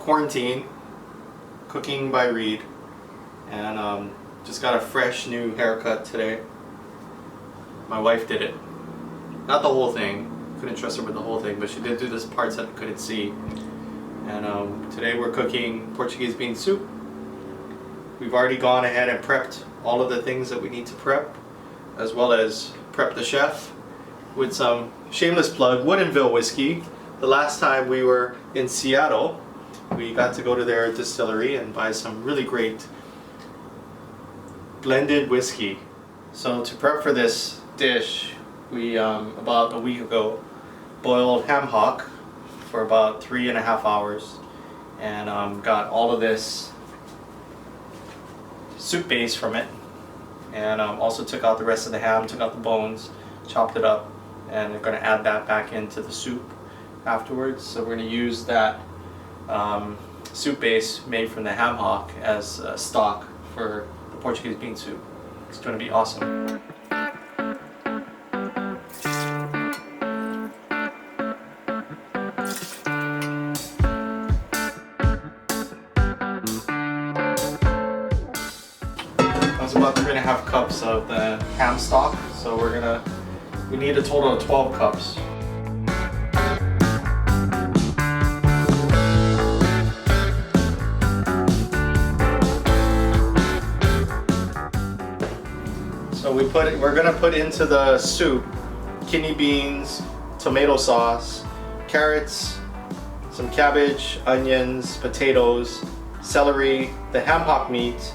quarantine, cooking by Reid, and just got a fresh new haircut today. My wife did it. Not the whole thing, couldn't trust her with the whole thing, but she did do this parts that I couldn't see. And today we're cooking Portuguese bean soup. We've already gone ahead and prepped all of the things that we need to prep, as well as prep the chef with some shameless plug, Woodinville whiskey. The last time we were in Seattle, we got to go to their distillery and buy some really great blended whiskey. So to prep for this dish, we about a week ago boiled ham hock for about 3.5 hours and got all of this soup base from it, and also took out the rest of the ham, took out the bones, chopped it up, and we're going to add that back into the soup afterwards. So we're going to use that soup base made from the ham hock as a stock for the Portuguese bean soup. It's going to be awesome. That's about 3.5 cups of the ham stock, so we need a total of 12 cups. So we're gonna put into the soup kidney beans, tomato sauce, carrots, some cabbage, onions, potatoes, celery, the ham hock meat,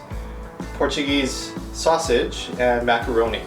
Portuguese sausage, and macaroni.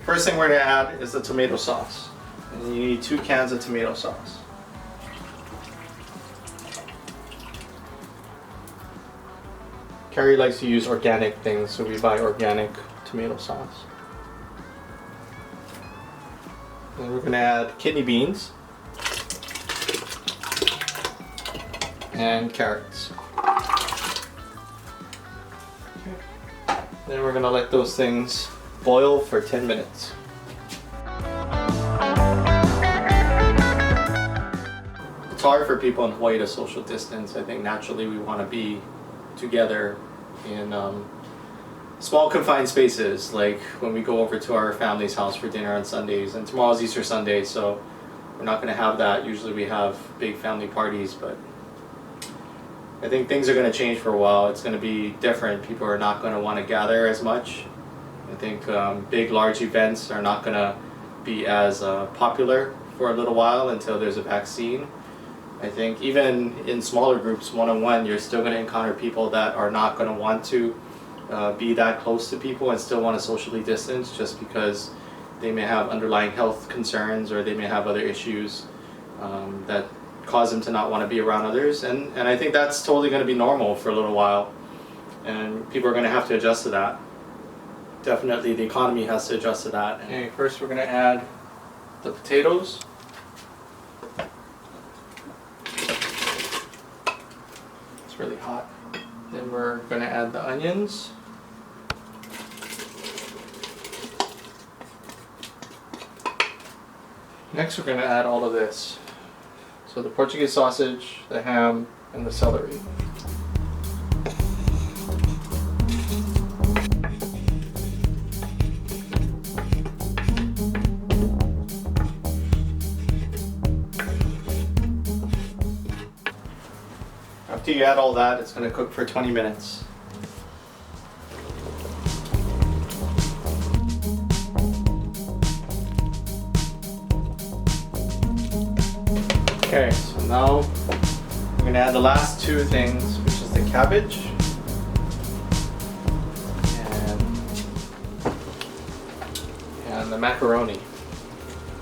First thing we're going to add is the tomato sauce. And you need 2 cans of tomato sauce. Carrie likes to use organic things, so we buy organic tomato sauce. And we're going to add kidney beans and carrots. Okay. Then we're going to let those things boil for 10 minutes. It's hard for people in Hawaii to social distance. I think naturally we want to be together in small confined spaces, like when we go over to our family's house for dinner on Sundays, and tomorrow's Easter Sunday, so we're not going to have that. Usually we have big family parties, but I think things are going to change for a while. It's going to be different. People are not going to want to gather as much. I think big, large events are not going to be as popular for a little while until there's a vaccine. I think even in smaller groups, one-on-one, you're still going to encounter people that are not going to want to be that close to people and still want to socially distance, just because they may have underlying health concerns or they may have other issues that cause them to not want to be around others. And I think that's totally going to be normal for a little while, and people are going to have to adjust to that. Definitely the economy has to adjust to that. Okay, first we're going to add the potatoes. It's really hot. Then we're going to add the onions. Next we're going to add all of this. So the Portuguese sausage, the ham, and the celery. After you add all that, it's going to cook for 20 minutes. Okay, so now we're going to add the last two things, which is the cabbage and the macaroni,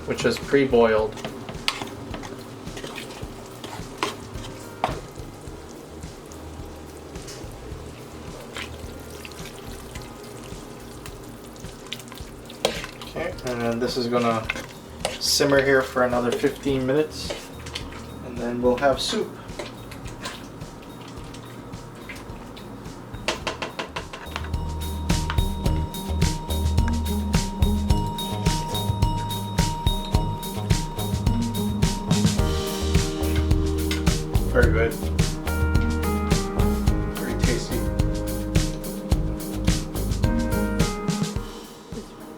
which is pre-boiled. Okay, and this is gonna simmer here for another 15 minutes, and then we'll have soup. Very good. Very tasty.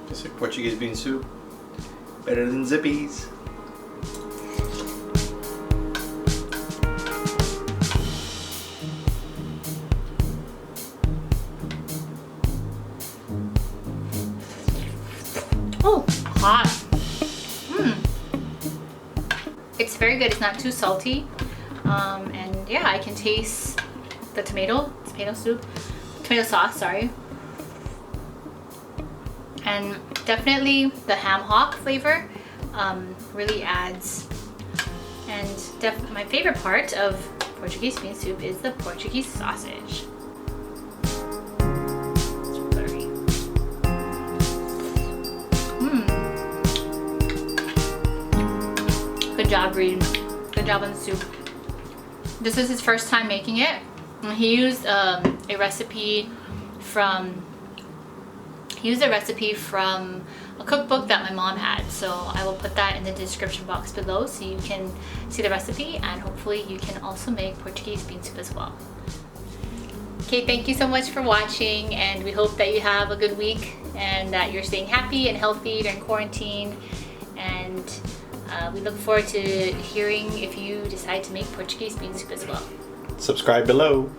It's like Portuguese bean soup. Better than Zippys. Oh, hot. It's very good. It's not too salty. And yeah, I can taste the tomato sauce, sorry. And definitely the ham hock flavor really adds. And my favorite part of Portuguese bean soup is the Portuguese sausage. It's buttery. Good job, Reid. Good job on the soup. This is his first time making it. He used a recipe from a cookbook that my mom had, so I will put that in the description box below so you can see the recipe, and hopefully you can also make Portuguese bean soup as well. Okay, thank you so much for watching, and we hope that you have a good week and that you're staying happy and healthy during quarantine, and we look forward to hearing if you decide to make Portuguese bean soup as well. Subscribe below.